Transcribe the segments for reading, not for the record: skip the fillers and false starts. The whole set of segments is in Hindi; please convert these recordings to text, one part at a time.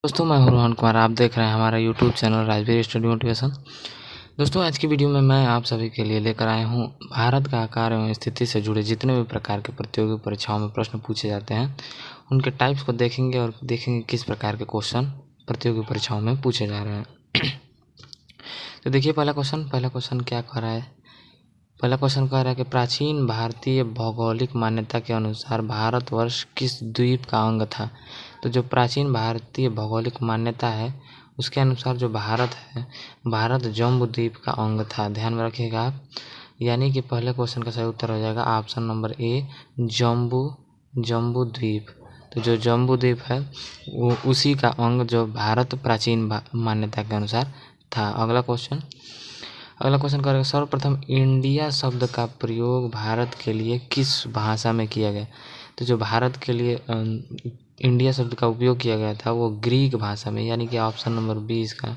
दोस्तों मैं हूं रोहन कुमार। आप देख रहे हैं हमारा YouTube channel Rajveer study motivation. दोस्तों आज की वीडियो में मैं आप सभी के लिए लेकर आया हूं भारत का आकार एवं स्थिति से जुड़े जितने भी प्रकार के प्रतियोगी परीक्षाओं में प्रश्न पूछे जाते हैं उनके टाइप्स को देखेंगे और देखेंगे किस प्रकार के क्वेश्चन प्रतियोगी परीक्षाओं में पूछे जा रहे हैं। तो देखिए पहला क्वेश्चन क्या कह रहा है। पहला क्वेश्चन कह रहा है कि प्राचीन भारतीय भौगोलिक मान्यता के अनुसार भारतवर्ष किस द्वीप का अंग था। तो जो प्राचीन भारतीय भौगोलिक मान्यता है उसके अनुसार जो भारत है, भारत जम्बू द्वीप का अंग था। ध्यान में रखिएगा आप, यानी कि पहले क्वेश्चन का सही उत्तर हो जाएगा ऑप्शन नंबर ए, जम्बू द्वीप। तो जो जम्बू द्वीप है वो उसी का अंग जो भारत प्राचीन मान्यता के अनुसार था। अगला क्वेश्चन करेगा सर्वप्रथम इंडिया शब्द का प्रयोग भारत के लिए किस भाषा में किया गया। तो जो भारत के लिए इंडिया शब्द का उपयोग किया गया था वो ग्रीक भाषा में, यानी कि ऑप्शन नंबर बी इसका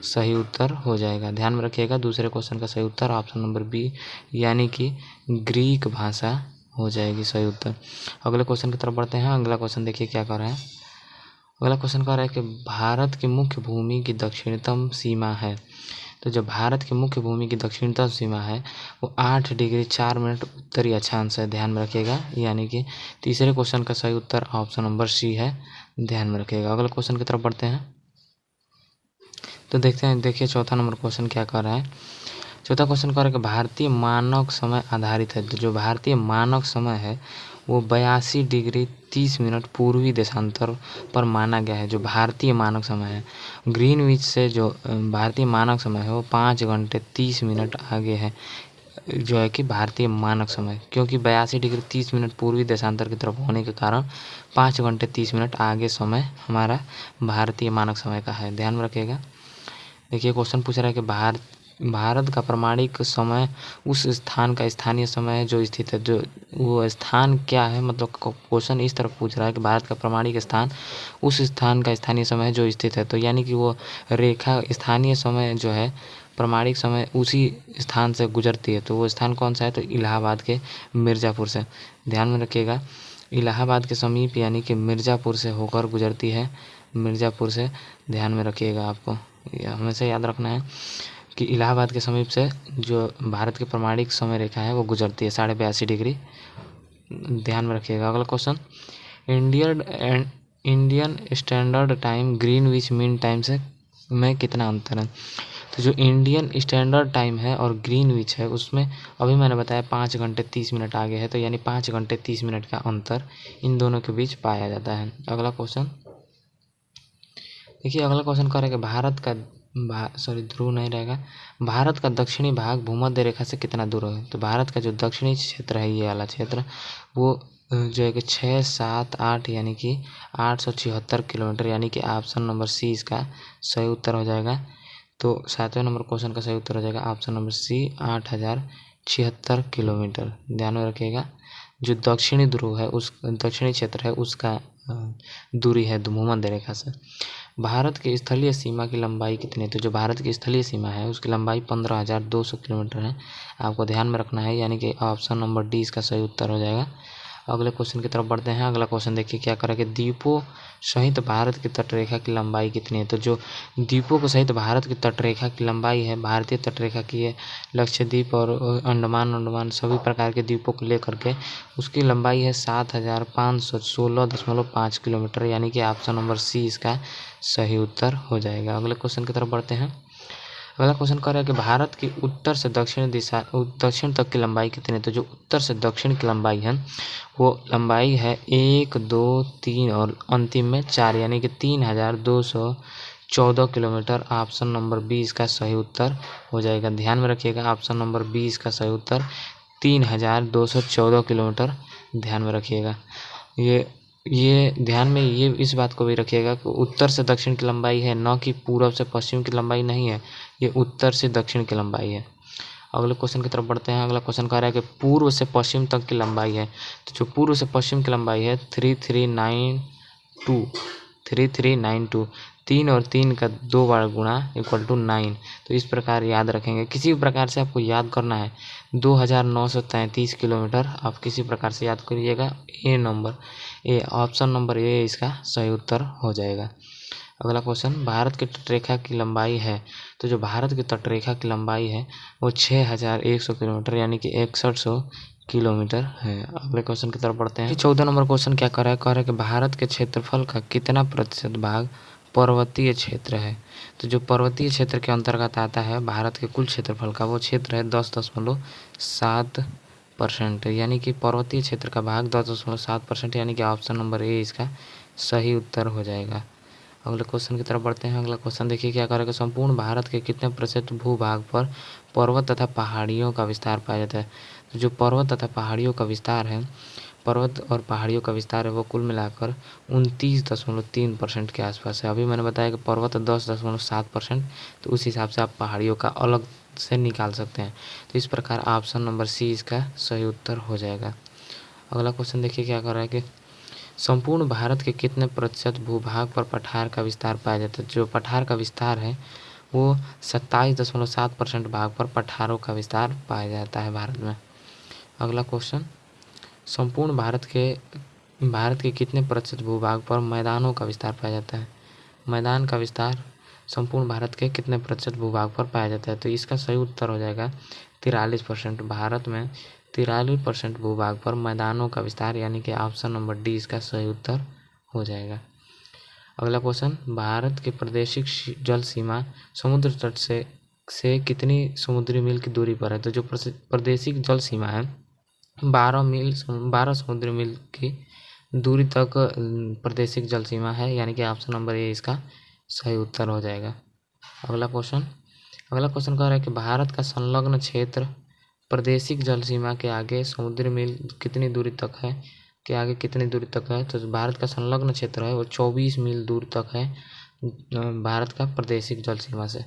सही उत्तर हो जाएगा। ध्यान में रखिएगा, दूसरे क्वेश्चन का सही उत्तर ऑप्शन नंबर बी यानी कि ग्रीक भाषा हो जाएगी सही उत्तर। अगले क्वेश्चन की तरफ बढ़ते हैं। अगला क्वेश्चन देखिए क्या कर रहा है। अगला क्वेश्चन कह रहा है कि भारत की मुख्य भूमि की दक्षिणतम सीमा है। तो जो भारत की मुख्य भूमि की दक्षिणतम सीमा है वो 8 डिग्री 4 मिनट उत्तरी अक्षांश है। ध्यान में रखिएगा, यानी कि तीसरे क्वेश्चन का सही उत्तर ऑप्शन नंबर सी है। ध्यान में रखिएगा। अगले क्वेश्चन की तरफ बढ़ते हैं तो देखते हैं। देखिए चौथा नंबर क्वेश्चन क्या कर रहा है। चौथा क्वेश्चन कह रहा है कि भारतीय मानक समय आधारित है। तो जो भारतीय मानक समय है वो 82 डिग्री 30 मिनट पूर्वी देशांतर पर माना गया है। जो भारतीय मानक समय है ग्रीनविच से जो भारतीय मानक समय है वो 5 घंटे 30 मिनट आगे है, जो है कि भारतीय मानक समय, क्योंकि 82 डिग्री 30 मिनट पूर्वी देशांतर की तरफ होने के कारण 5 घंटे 30 मिनट आगे समय हमारा भारतीय मानक समय का है। ध्यान में रखिएगा। देखिए क्वेश्चन पूछ रहा है कि भारत का प्रमाणिक समय उस स्थान का स्थानीय समय है जो स्थित है। जो वो स्थान क्या है, मतलब क्वेश्चन इस तरफ पूछ रहा है कि भारत का प्रमाणिक स्थान उस स्थान का स्थानीय समय है जो स्थित है। तो यानी कि वो रेखा स्थानीय समय जो है प्रमाणिक समय उसी स्थान से गुजरती है। तो वो स्थान कौन सा है, तो इलाहाबाद के मिर्ज़ापुर से। ध्यान में रखिएगा, इलाहाबाद के समीप यानी कि मिर्ज़ापुर से होकर गुजरती है, मिर्ज़ापुर से। ध्यान में रखिएगा, आपको हमेशा याद रखना है कि इलाहाबाद के समीप से जो भारत की प्रमाणिक समय रेखा है वो गुजरती है 82.5 डिग्री। ध्यान में रखिएगा। अगला question Indian standard time Greenwich mean time से में कितना अंतर है। तो जो इंडियन स्टैंडर्ड टाइम है और ग्रीनविच है उसमें अभी मैंने बताया 5 घंटे 30 मिनट आगे है, तो यानी 5 घंटे 30 मिनट का अंतर इन दोनों के बीच पाया जाता है। अगला क्वेश्चन देखिए। अगला क्वेश्चन कह रहा है कि ध्रुव नहीं रहेगा, भारत का दक्षिणी भाग भूमध्य रेखा से कितना दूर है। तो भारत का जो दक्षिणी क्षेत्र है, ये वाला क्षेत्र, वो जो है कि 6, 7, 8 यानी कि 876 किलोमीटर, यानी कि ऑप्शन नंबर सी इसका सही उत्तर हो जाएगा। तो 7वें नंबर क्वेश्चन का सही उत्तर हो जाएगा ऑप्शन नंबर सी 8076 किलोमीटर। ध्यान में रखिएगा, जो दक्षिणी ध्रुव है उस दक्षिणी क्षेत्र है उसका दूरी है भूमध्य रेखा से। भारत की स्थलीय सीमा की लंबाई कितनी है। तो जो भारत की स्थलीय सीमा है उसकी लंबाई 15,200 किलोमीटर है। आपको ध्यान में रखना है, यानी कि ऑप्शन नंबर डी इसका सही उत्तर हो जाएगा। अगले क्वेश्चन की तरफ बढ़ते हैं। अगला क्वेश्चन देखिए क्या करेंगे, द्वीपों सहित भारत की तटरेखा की लंबाई कितनी है। तो जो द्वीपों को सहित भारत की तटरेखा की लंबाई है, भारतीय तटरेखा की है, लक्षद्वीप और अंडमान सभी प्रकार के द्वीपों को लेकर के उसकी लंबाई है 7,516.5 किलोमीटर, यानी कि ऑप्शन नंबर सी इसका सही उत्तर हो जाएगा। अगले क्वेश्चन की तरफ बढ़ते हैं। अगला क्वेश्चन कह रहा है कि भारत की उत्तर से दक्षिण तक की लंबाई कितनी है। तो जो उत्तर से दक्षिण की लंबाई है वो लंबाई है 1, 2, 3 और अंतिम में 4, यानी कि 3,214 किलोमीटर। ऑप्शन नंबर बी इसका सही उत्तर हो जाएगा। ध्यान में रखिएगा, ऑप्शन नंबर बी इसका सही उत्तर 3,214 किलोमीटर। ध्यान में रखिएगा, ये ध्यान में ये इस बात को भी रखिएगा कि उत्तर से दक्षिण की लंबाई है, न कि पूर्व से पश्चिम की लंबाई नहीं है, ये उत्तर से दक्षिण की लंबाई है। अगले क्वेश्चन की तरफ बढ़ते हैं। अगला क्वेश्चन कह रहा है कि पूर्व से पश्चिम तक की लंबाई है। तो जो पूर्व से पश्चिम की लंबाई है 3392, 3 और 3 का 2 बार गुणा = 9। तो इस प्रकार याद रखेंगे, किसी भी प्रकार से आपको याद करना है 2933 किलोमीटर, आप किसी प्रकार से याद करिएगा। ऑप्शन नंबर ए इसका सही उत्तर हो जाएगा। अगला क्वेश्चन, भारत की तटरेखा की लंबाई है, तो जो भारत की तटरेखा की लंबाई है वो 6100 किलोमीटर यानी कि 6100 किलोमीटर है। अगले क्वेश्चन की तरफ बढ़ते हैं। 14 नंबर क्वेश्चन क्या कर रहा है कि भारत के क्षेत्रफल का कितना प्रतिशत भाग पर्वतीय क्षेत्र है। तो जो पर्वतीय क्षेत्र के अंतर्गत आता है भारत के कुल क्षेत्रफल का वो क्षेत्र है 10.7%, यानी कि पर्वतीय क्षेत्र का भाग 10.7%, यानी कि ऑप्शन नंबर ए इसका सही उत्तर हो जाएगा। अगले क्वेश्चन की तरफ बढ़ते हैं। अगला क्वेश्चन देखिए क्या करेगा, संपूर्ण भारत के कितने प्रतिशत भूभाग पर पर्वत तथा पहाड़ियों का विस्तार पाया जाता है। तो जो पर्वत तथा पहाड़ियों का विस्तार है, पर्वत और पहाड़ियों का विस्तार है वो कुल मिलाकर 29.3% के आसपास है। अभी मैंने बताया कि पर्वत 10.7%, तो उस हिसाब से आप पहाड़ियों का अलग से निकाल सकते हैं। तो इस प्रकार ऑप्शन नंबर सी इसका सही उत्तर हो जाएगा। अगला क्वेश्चन देखिए क्या कर रहा है कि संपूर्ण भारत के कितने प्रतिशत भूभाग पर पठार का विस्तार पाया जाता है। जो पठार का विस्तार है वो 27.7% भाग पर पठारों का विस्तार पाया जाता है भारत में। अगला क्वेश्चन, संपूर्ण भारत के कितने प्रतिशत भूभाग पर मैदानों का विस्तार पाया जाता है। मैदान का विस्तार संपूर्ण भारत के कितने प्रतिशत भूभाग पर पाया जाता है। तो इसका सही उत्तर हो जाएगा 43%। भारत में 43% भूभाग पर मैदानों का विस्तार, यानी कि ऑप्शन नंबर डी इसका सही उत्तर हो जाएगा। अगला क्वेश्चन, भारत की प्रादेशिक जल सीमा समुद्र तट से कितनी समुद्री मील की दूरी पर है। तो जो प्रादेशिक जल सीमा है 12 समुद्री मील की दूरी तक प्रादेशिक जल सीमा है, यानी कि ऑप्शन नंबर ए इसका सही उत्तर हो जाएगा। अगला क्वेश्चन कह रहा है कि भारत का संलग्न क्षेत्र प्रादेशिक जल सीमा के आगे समुद्री मील कितनी दूरी तक है, तो भारत का संलग्न क्षेत्र है वो 24 मील दूर तक है भारत का प्रादेशिक जल सीमा से।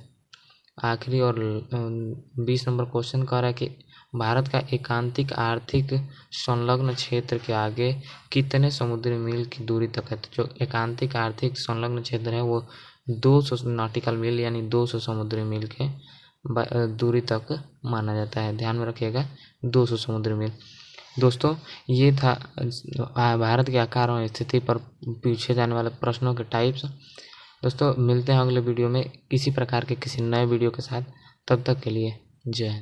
आखिरी और 20 नंबर क्वेश्चन कह रहा है कि भारत का एकांतिक आर्थिक संलग्न क्षेत्र के आगे कितने समुद्री मील की दूरी तक है। तो जो एकांतिक आर्थिक संलग्न क्षेत्र है वो 200 नॉटिकल मील यानी 200 समुद्री मील के दूरी तक माना जाता है। ध्यान में रखिएगा 200 समुद्री मील। दोस्तों ये था भारत के आकार और स्थिति पर पूछे जाने वाले प्रश्नों के टाइप्स। दोस्तों मिलते हैं अगले वीडियो में इसी प्रकार के किसी नए वीडियो के साथ, तब तक के लिए जय हिंद।